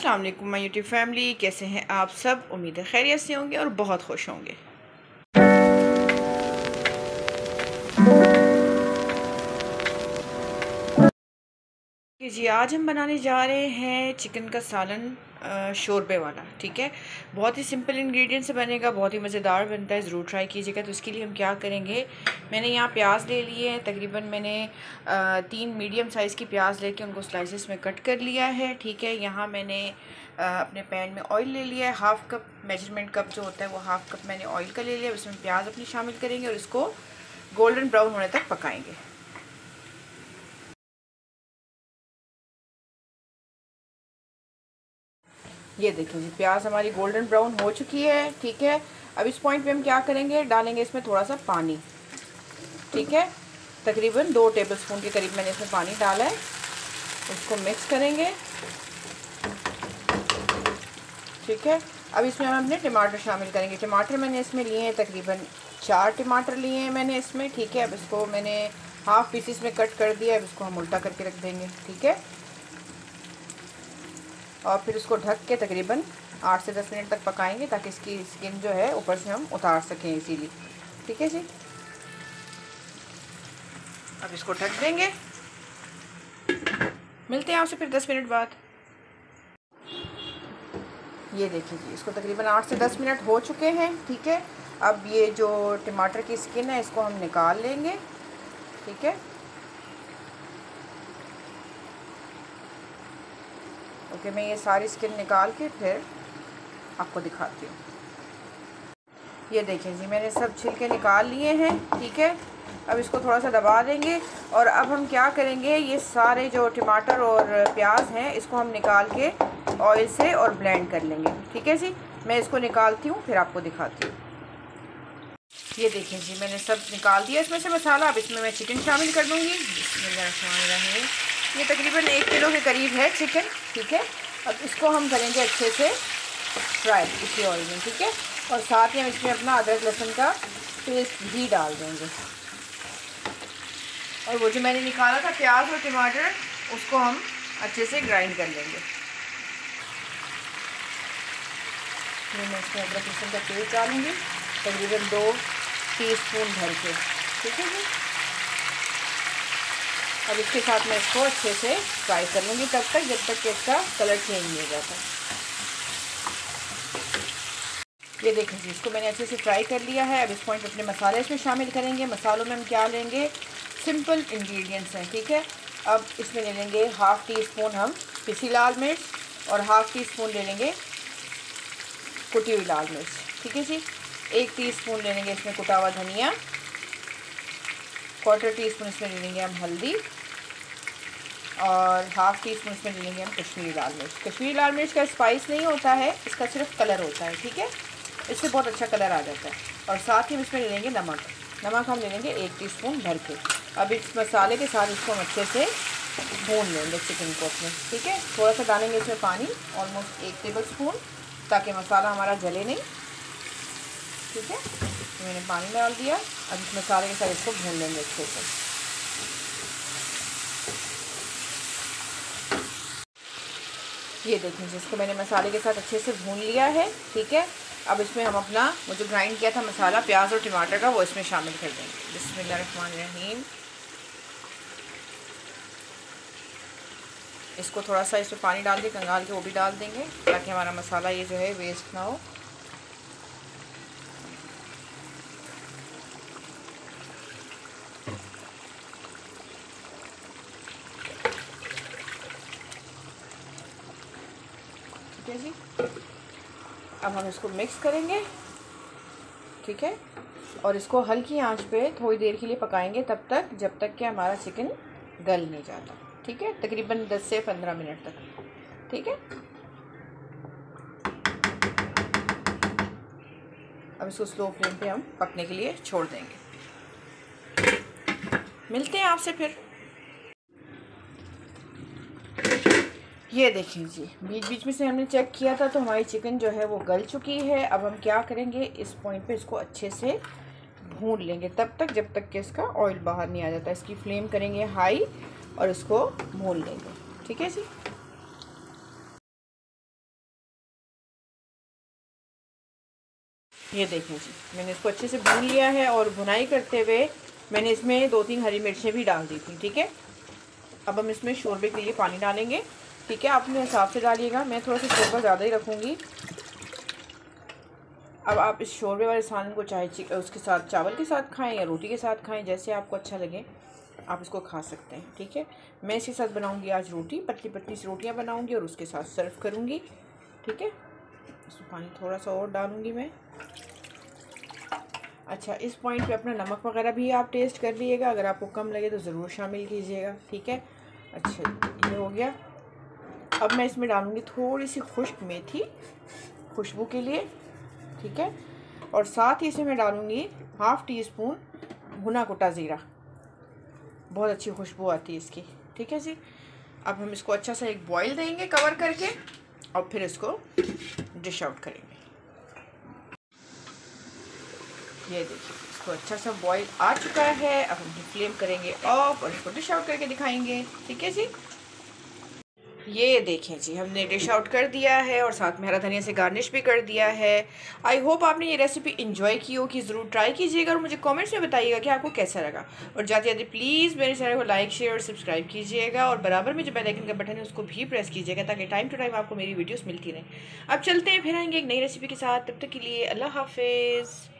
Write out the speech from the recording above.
अस्सलाम वालेकुम my YouTube family, कैसे हैं आप सब। उम्मीद है खैरियत से होंगे और बहुत खुश होंगे। जी आज हम बनाने जा रहे हैं चिकन का सालन शोरबे वाला। ठीक है, बहुत ही सिंपल इंग्रेडिएंट से बनेगा, बहुत ही मज़ेदार बनता है, ज़रूर ट्राई कीजिएगा। तो इसके लिए हम क्या करेंगे, मैंने यहाँ प्याज ले लिए हैं। तकरीबन मैंने 3 मीडियम साइज़ की प्याज लेके उनको स्लाइसेस में कट कर लिया है। ठीक है, यहाँ मैंने अपने पैन में ऑयल ले लिया है। हाफ़ कप मेजरमेंट कप जो होता है वो हाफ़ कप मैंने ऑयल का ले लिया। उसमें प्याज अपनी शामिल करेंगे और इसको गोल्डन ब्राउन होने तक पकाएंगे। ये देखिए जी, प्याज हमारी गोल्डन ब्राउन हो चुकी है। ठीक है, अब इस पॉइंट पे हम क्या करेंगे, डालेंगे इसमें थोड़ा सा पानी। ठीक है, तकरीबन 2 टेबलस्पून के करीब मैंने इसमें पानी डाला है। इसको मिक्स करेंगे। ठीक है, अब इसमें हम अपने टमाटर शामिल करेंगे। टमाटर मैंने इसमें लिए हैं, तकरीबन 4 टमाटर लिए हैं मैंने इसमें। ठीक है, अब इसको मैंने हाफ़ पीसेस में कट कर दिया है। अब इसको हम उल्टा करके रख देंगे। ठीक है, और फिर इसको ढक के तकरीबन 8 से 10 मिनट तक पकाएंगे ताकि इसकी स्किन जो है ऊपर से हम उतार सकें इजीली। ठीक है जी, अब इसको ढक देंगे। मिलते हैं आपसे फिर 10 मिनट बाद। ये देखिए जी, इसको तकरीबन 8 से 10 मिनट हो चुके हैं। ठीक है, अब ये जो टमाटर की स्किन है इसको हम निकाल लेंगे। ठीक है, ओके, मैं ये सारी स्किन निकाल के फिर आपको दिखाती हूँ। ये देखें जी, मैंने सब छिलके निकाल लिए हैं। ठीक है, अब इसको थोड़ा सा दबा देंगे और अब हम क्या करेंगे, ये सारे जो टमाटर और प्याज हैं इसको हम निकाल के ऑयल से और ब्लेंड कर लेंगे। ठीक है जी, मैं इसको निकालती हूँ फिर आपको दिखाती हूँ। ये देखें जी, मैंने सब निकाल दिया इसमें से मसाला। अब इसमें मैं चिकन शामिल कर दूँगी। ये तकरीबन 1 किलो के करीब है चिकन। ठीक है, अब इसको हम करेंगे अच्छे से फ्राई इसी ऑयल में। ठीक है, और साथ ही हम इसमें अपना अदरक लहसुन का पेस्ट भी डाल देंगे। और वो जो मैंने निकाला था प्याज और टमाटर उसको हम अच्छे से ग्राइंड कर लेंगे। मैं इसमें अदरक लहसुन का पेस्ट डालूँगी, तकरीबन 2 टीस्पून भर के। ठीक है जी, अब इसके साथ मैं इसको अच्छे से फ्राई कर लूँगी तब तक जब तक कि इसका कलर चेंज नहीं हो जाता। ये देखें जी, इसको मैंने अच्छे से फ्राई कर लिया है। अब इस पॉइंट अपने मसाले इसमें शामिल करेंगे। मसालों में हम क्या लेंगे, सिंपल इंग्रेडिएंट्स हैं। ठीक है, अब इसमें ले लेंगे हाफ़ टी स्पून हम पिसी लाल मिर्च और हाफ़ टी स्पून ले लेंगे कुटी हुई लाल मिर्च। ठीक है जी, 1 टीस्पून ले लेंगे इसमें कुटा हुआ धनिया, 1/4 टीस्पून इसमें ले लेंगे हम हल्दी और हाफ़ टी स्पून इसमें ले लेंगे हम कश्मीरी लाल मिर्च। कश्मीरी लाल मिर्च का स्पाइस नहीं होता है, इसका सिर्फ कलर होता है। ठीक है, इससे बहुत अच्छा कलर आ जाता है। और साथ ही हम इसमें ले लेंगे नमक। नमक हम ले लेंगे 1 टीस्पून भर के। अब इस मसाले के साथ इसको हम अच्छे से भून लेंगे चिकन को अपने। ठीक है, थोड़ा सा डालेंगे इसमें पानी, ऑलमोस्ट 1 टेबल स्पून, ताकि मसाला हमारा जले नहीं। ठीक है, तो मैंने पानी डाल दिया। अब इस मसाले के साथ इसको भून लेंगे अच्छे से। ये देखें जिसको मैंने मसाले के साथ अच्छे से भून लिया है। ठीक है, अब इसमें हम अपना वो जो ग्राइंड किया था मसाला प्याज और टमाटर का वो इसमें शामिल कर देंगे। बिस्मिल्लाहिर्रहमानिर्रहीम। इसको थोड़ा सा इसमें पानी डाल के कंगाल के वो भी डाल देंगे ताकि हमारा मसाला ये जो है वेस्ट ना हो। ठीक है जी, अब हम इसको मिक्स करेंगे। ठीक है, और इसको हल्की आंच पे थोड़ी देर के लिए पकाएंगे, तब तक जब तक कि हमारा चिकन गल नहीं जाता। ठीक है, तकरीबन 10 से 15 मिनट तक। ठीक है, अब इसको स्लो फ्लेम पे हम पकने के लिए छोड़ देंगे। मिलते हैं आपसे फिर। ये देखिए जी, बीच बीच में से हमने चेक किया था तो हमारी चिकन जो है वो गल चुकी है। अब हम क्या करेंगे, इस पॉइंट पे इसको अच्छे से भून लेंगे तब तक जब तक कि इसका ऑयल बाहर नहीं आ जाता। इसकी फ्लेम करेंगे हाई और इसको भून लेंगे। ठीक है जी। ये देखें जी, मैंने इसको अच्छे से भून लिया है और भुनाई करते हुए मैंने इसमें 2-3 हरी मिर्चें भी डाल दी थी, ठीक है। अब हम इसमें शोरबे के लिए पानी डालेंगे, ठीक है। आप अपने हिसाब से डालिएगा, मैं थोड़ा सा शोरबा ज़्यादा ही रखूँगी। अब आप इस शोरबे वाले सालन को चाहे उसके साथ चावल के साथ खाएं या रोटी के साथ खाएं, जैसे आपको अच्छा लगे आप इसको खा सकते हैं, ठीक है। मैं इसके साथ बनाऊंगी आज रोटी, पतली पतली सी रोटियां बनाऊंगी और उसके साथ सर्व करूंगी, ठीक है। इसमें पानी थोड़ा सा और डालूंगी मैं। अच्छा, इस पॉइंट पे अपना नमक वगैरह भी आप टेस्ट कर लीजिएगा, अगर आपको कम लगे तो ज़रूर शामिल कीजिएगा, ठीक है। अच्छा, ये हो गया। अब मैं इसमें डालूंगी थोड़ी सी खुश्क मेथी खुशबू के लिए, ठीक है। और साथ ही इसमें मैं डालूंगी 1/2 टीस्पून भुना कुटा ज़ीरा, बहुत अच्छी खुशबू आती है इसकी, ठीक है जी। अब हम इसको अच्छा सा एक बॉईल देंगे कवर करके और फिर इसको डिश आउट करेंगे। ये देखिए, इसको अच्छा सा बॉईल आ चुका है। अब हम फ्लेम करेंगे ऑफ और इसको डिश आउट करके दिखाएंगे, ठीक है जी। ये देखें जी, हमने डिश आउट कर दिया है और साथ में हरा धनिया से गार्निश भी कर दिया है। आई होप आपने ये रेसिपी इंजॉय की हो, कि ज़रूर ट्राई कीजिएगा और मुझे कमेंट्स में बताइएगा कि आपको कैसा लगा। और जाते जाते प्लीज़ मेरे चैनल को लाइक शेयर और सब्सक्राइब कीजिएगा और बराबर में जो बेल आइकन का बटन है उसको भी प्रेस कीजिएगा, ताकि टाइम टू टाइम आपको मेरी वीडियोज़ मिलती रहें। अब चलते हैं, फिर आएंगे एक नई रेसिपी के साथ। तब तक के लिए अल्लाह हाफिज़।